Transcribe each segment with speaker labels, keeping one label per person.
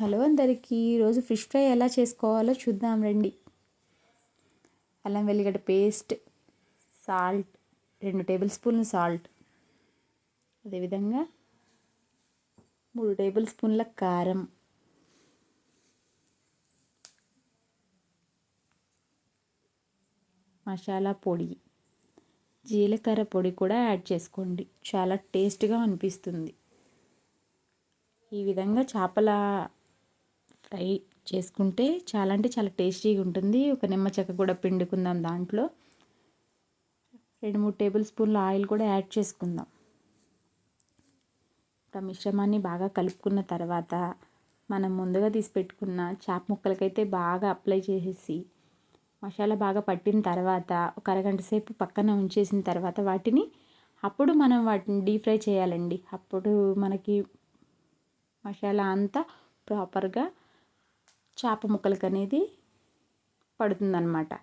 Speaker 1: Hello అందరికీ, ఈరోజు fish fry ఎలా చేసుకోవాలో చూద్దాం రండి. అల్లం వెల్లిగడ్డ పేస్ట్, సాల్ట్ 2 టేబుల్ స్పూన్ల సాల్ట్, అదేవిధంగా 3 టేబుల్ స్పూన్ల కారం, మసాలా పొడి, జీలకర్ర పొడి కూడా యాడ్ చేసుకోండి. చాలా టేస్ట్గా అనిపిస్తుంది. ఈ విధంగా చేపల ఫ్రై చేసుకుంటే చాలా అంటే చాలా టేస్టీగా ఉంటుంది. ఒక నిమ్మ చెక్క కూడా పిండుకుందాం. దాంట్లో 2-3 టేబుల్ స్పూన్ల ఆయిల్ కూడా యాడ్ చేసుకుందాం. ఆ మిశ్రమాన్ని బాగా కలుపుకున్న తర్వాత మనం ముందుగా తీసి పెట్టుకున్న చేప ముక్కలకైతే బాగా అప్లై చేసేసి మసాలా బాగా పట్టిన తర్వాత ఒక అరగంట సేపు పక్కన ఉంచేసిన తర్వాత అప్పుడు మనం వాటిని డీప్ ఫ్రై చేయాలండి. అప్పుడు మనకి మసాలా అంతా ప్రాపర్గా చేప ముక్కలకి అనేది పడుతుందన్నమాట.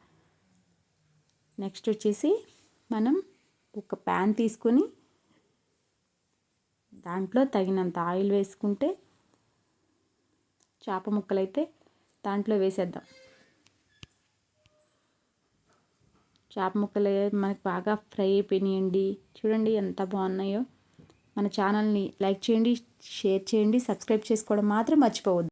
Speaker 1: నెక్స్ట్ వచ్చేసి మనం ఒక ప్యాన్ తీసుకొని దాంట్లో తగినంత ఆయిల్ వేసుకుంటే చేప ముక్కలైతే దాంట్లో వేసేద్దాం. చేప ముక్కలు మనకు బాగా ఫ్రై అయిపోయినాయండి. చూడండి ఎంత బాగున్నాయో. మన ఛానల్ని లైక్ చేయండి, షేర్ చేయండి, సబ్స్క్రైబ్ చేసుకోవడం మాత్రం మర్చిపోవద్దు.